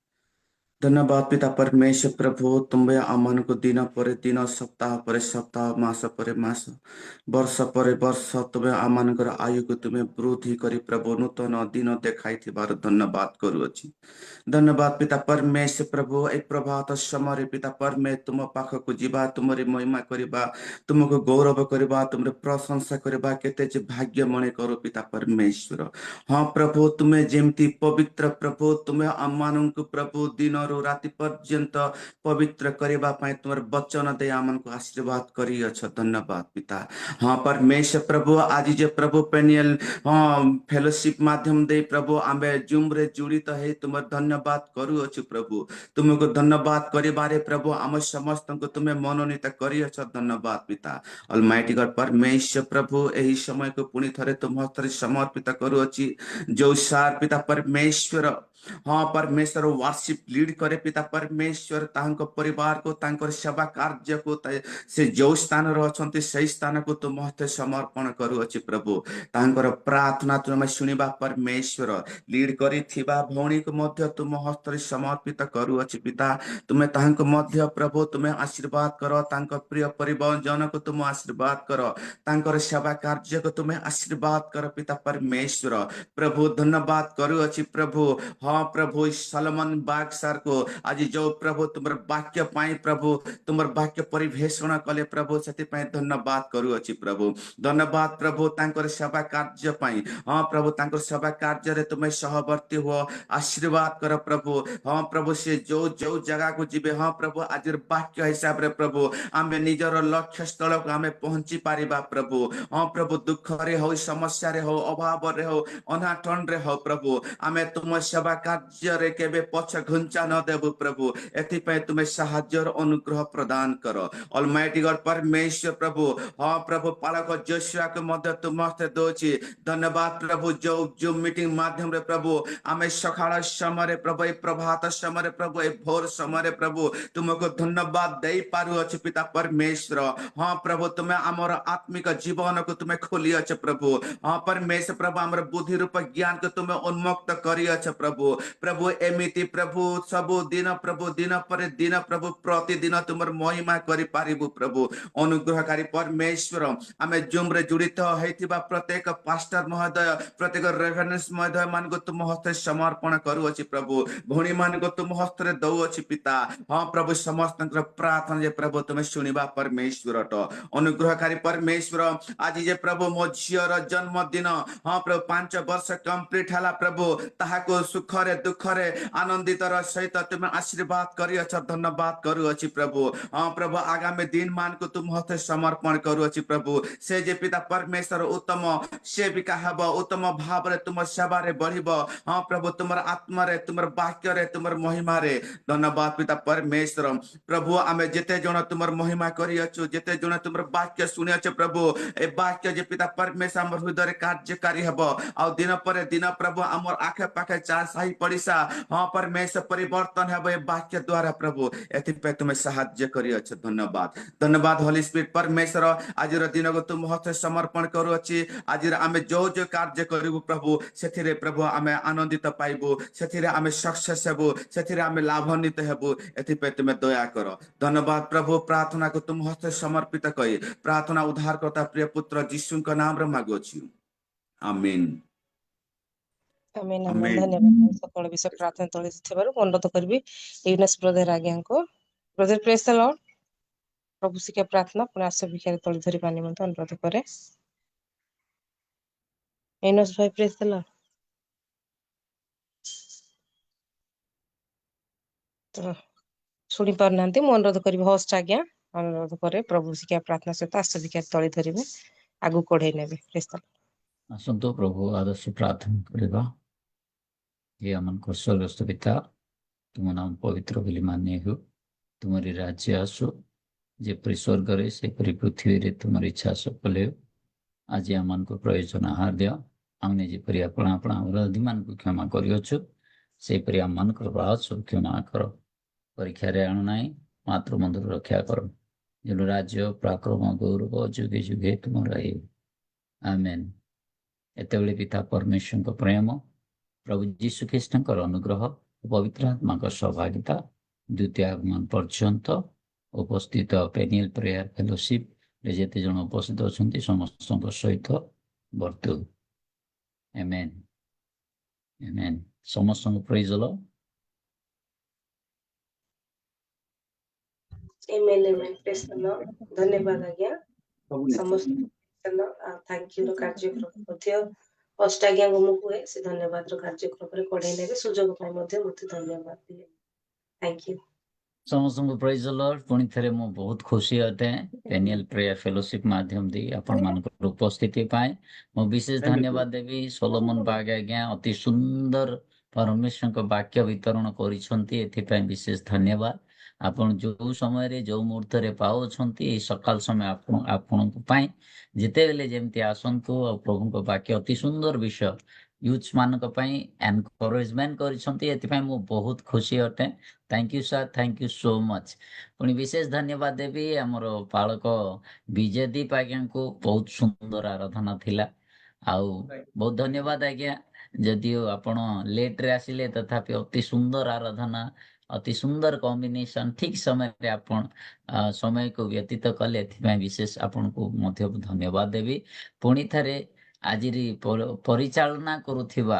Speaker 5: धन्यवाद पिता परमेश्वर प्रभु तुम्बे आमान को दिन पर दिन सप्ताह पर सप्ताह मास पर मास वर्ष पर वर्ष तुम्हें आमान आयु को तुम्हें वृद्धि करी प्रभु नूतन दिन देखाई थिबार धन्यवाद करूछि धन्यवाद पिता परमेश्वर प्रभु ए प्रभात समय पिता परमे तुम पाख को जीवा तुमरी महिमा करबा तुमको गौरव करबा तुमरे प्रशंसा करबा केते जे भाग्य मने करो पिता परमेश्वर हाँ प्रभु तुम्हें जेमती पवित्र प्रभु तुम्हें आमान को प्रभु दिन राति पर्यंत पवित्र करबा पाए तुमर वचन दे आमन को आशीर्वाद करी अच्छा धन्यवाद पिता हाँ परमेश्वर प्रभु आज जे प्रभु पेनियल हाँ फेलोशिप माध्यम दे प्रभु आमे जूम रे जुड़ित है तुमर धन्यवाद करू अछि प्रभु तुमको धन्यवाद करिबारे प्रभु आम समस्त को तुम्हें मनोनीत करी अच्छा धन्यवाद पिता ऑलमाइटी गॉड परमेश्वर प्रभु एही समय को पुनी थरे तुम हस्ते समर्पित करू अछि जो सार पिता परमेश्वर हाँ परमेश्वर वर्शिप लीड करे पिता परमेश्वर तांको परिवार को तांकर सेवा कार्य को से जो स्थान रहछंती सही स्थान को तुम हस्ते समर्पण करू अछि प्रभु तांकर प्रार्थना तुम सुनिबा परमेश्वर लीड करी थिबा भौणी को मध्य तुम हस्ते समर्पित करू अछि पिता तुमे तांको मध्य प्रभु तुमे आशीर्वाद करो तांको प्रिय परिवार जन को तुम आशीर्वाद करो तांकर सेवा कार्य को तुमे आशीर्वाद करो पिता परमेश्वर प्रभु धन्यवाद करू अछि प्रभु हाँ प्रभु सलमन बाग सर को आज जो प्रभु तुमर वाक्य पाई प्रभु तुमर वाक्य परिवेषण कले प्रभु सेति पाई धन्यवाद करू अछि प्रभु धन्यवाद प्रभु तांकर सेवा कार्य पाई हाँ प्रभु तांकर सेवा कार्य रे तुमे सहवर्ती हो आशीर्वाद कर प्रभु हाँ प्रभु से जो जो जगह को जीवे हाँ प्रभु आज वाक्य हिसाब रे प्रभु आमे निजर लक्ष्य स्थल को आमे पहुंची पारिबा प्रभु हाँ प्रभु दुख रे हो समस्या रे हो अभाव रे हो अनाटन रे हो प्रभु आमे तुम सेवा କାର୍ଯ୍ୟରେ କେବେ ପଛ ଘୁଞ୍ଚା ନ ଦେବୁ ପ୍ରଭୁ ଏଥିପାଇଁ ତୁମେ ସାହାଯ୍ୟର ଅନୁଗ୍ରହ ପ୍ରଦାନ କର ଅଲମାଇଟି ଗଡ୍ परमेश्वर प्रभु हाँ प्रभु पालक जोशुआକୁ ମଧ୍ୟ ତୁମ ହସ୍ତେ ଦଉଛି ଧନ୍ୟବାଦ ପ୍ରଭୁ जो मीटिंग माध्यम रे प्रभु आमे सकाळ ସମୟରେ प्रभु ए प्रभात ସମୟରେ प्रभु ए भोर ସମୟରେ प्रभु तुमको धन्यवाद देई पारु अछि पिता परमेश्वर हाँ प्रभु तुमे हमर आत्मिक जीवन को तुमे खोली अछ प्रभु हाँ परमेश्वर प्रभु हमर बुद्धि रूप ज्ञान को तुमे उन्मुक्त करी अछ प्रभु प्रभु एमिति प्रभु सबु दिन प्रभु दिन पर दिन प्रभु प्रतिदिन तुमर महिमा करि पारिबु प्रभु अनुग्रहकारी परमेश्वर आमे जूम रे जुड़ित हेतिबा प्रत्येक पास्टर महोदय प्रत्येक रेफरेंस महोदय मान को तुम हस्ते समर्पण करू अछि प्रभु भणी मान को तुम हस्ते दउ अछि पिता हाँ प्रभु समस्त प्रार्थना जे प्रभु तुमे सुनिबा परमेश्वर तो अनुग्रहकारी परमेश्वर आज जे प्रभु मो झियर जन्मदिन हाँ प्रभु 5 वर्ष कंप्लीट हला प्रभु ताहाको सुखरे दुखरे आनंदित सहित तुम आशीर्वाद करी अछ धन्यवाद करू अछि प्रभु हाँ प्रभु आगामी दिन मान को तुम हस्ते समर्पण करू अछि प्रभु से जे पिता परमेश्वर उत्तम सेविका हब उत्तम भाव रे तुम सेवा रे बढ़िब हाँ प्रभु तुमर आत्मा रे तुमर वाक्य रे तुमर महिमा रे धन्यवाद पिता परमेश्वर प्रभु आमे जेते जण तुमर महिमा करी अछु जेते जण तुमर वाक्य सुनि अछ प्रभु ए वाक्य जे पिता परमेश्वर हमर हृदय रे कार्यकारी हब आ दिन पर दिन प्रभु हमर आखे पाखे चार साही पड़िसा हाँ परमेश्वर परिवर्तन हब ए वाक्य द्वारा प्रभु एथि पे तुमे सहाय्य करी अछ धन्यवाद धन्यवाद होली स्पिरिट परमेश्वर आज दिन को तुम हस्ते समर्पण करू अछि आज आमे जो कार्य करू प्रभु सेथिरे प्रभु आमे आनंदित पाइबु सेथिरे आमे सक्सेस हेबु सेथिरे आमे लाभान्वित हेबु एथि पे तुमे दया करो धन्यवाद प्रभु प्रार्थना को तुम हस्ते समर्पित कई प्रार्थना उद्धारकर्ता प्रिय पुत्र यीशु का नाम रे मागु छी आमीन
Speaker 2: आमेन आमेन
Speaker 5: आमीन
Speaker 2: धन्यवाद सकल विषय प्रार्थना तळे थिबारु अनुरोध करबी यूनस ब्रदर आज्ञा को ब्रदर प्रेज द लॉर्ड प्रभु सिके प्रार्थना पुनः भिखारी तळे धरि पानी मंत अनुरोध करे यूनस भाई प्रेज द लॉर्ड तो सुनी पारनांती मु अनुरोध करबी होस्ट आज्ञा अनुरोध करे प्रभु सिके प्रार्थना सहित आस भिखारी तळे धरिबे आगु कोढे नेबे प्रेज द लॉर्ड
Speaker 6: आसंतो प्रभु आदर्श प्रार्थना करवा ये अमन को स्वर्गस्थ पिता तुम नाम पवित्र बोली मान्य हो तुम्हारी राज्य आसो जेपरी स्वर्ग रे सेपरी पृथ्वी रे तुम्हारी इच्छा सफल हो आज आमन को प्रयोजन आहार दियो हमने जेपरी अपना अपना अपराधी मान को क्षमा करियोछु सेपरी आमन को अपराध सब क्षमा करो परीक्षा रे आनु नाही मात्र मंदिर रक्षा करो जो राज्य पराक्रम गौरव जुगे जुगे तुम्हारा हे आमेन एतेबेले पिता परमेश्वर को प्रेम प्रभु यीशु ख्रीष्ट अनुग्रह पवित्र आत्मा का सहभागिता द्वितीय आगमन पर्यंत उपस्थित पेनियल प्रेयर फेलोशिप जेते जन उपस्थित अछंती समस्त सहित वर्तु आमेन आमेन समस्त praise the Lord
Speaker 2: amen amen praise the Lord धन्यवाद आज्ञा समस्त थैंक यू कार्यक्रम मध्य अष्ट आज्ञा को मु हुए से धन्यवाद कार्यक्रम रे कोढे नेबे सुजोग पाई मध्य मते धन्यवाद दिए थैंक यू
Speaker 6: समस्त प्रेज द लॉर्ड पुणी थरे मु बहुत खुशी होते पेनियल प्रेयर फेलोशिप माध्यम दे आपण मान उपस्थिति पाए मु विशेष धन्यवाद देवी सोलोमन बाग आज्ञा अति सुंदर परमेश्वर को वाक्य वितरण करिसंती एथि पय विशेष धन्यवाद आपण जो समय रे जो मुहूर्त रे पाओ छंती सकाल समय आपण को पाए जेते बेले जेमति आसंतु और प्रभु को वाक्य अति सुंदर विषय यूथ मान को पाए एनकरेजमेंट करिसंती एथि पय मु बहुत खुशी होते thank you sir thank you so much पुणी विशेष धन्यवाद देवी हमर पालक विजय दीप आज्ञा को बहुत सुंदर आराधना थिला आउ बहुत धन्यवाद आज्ञा जदियो आपण लेट रे आसिले तथापि अति सुंदर आराधना अति सुंदर कॉम्बिनेशन ठीक समय रे आपण समय को व्यतीत कले एथि विशेष आपण को मध्य धन्यवाद देवी पुणी थारे आजिरी परिचालना करुथिबा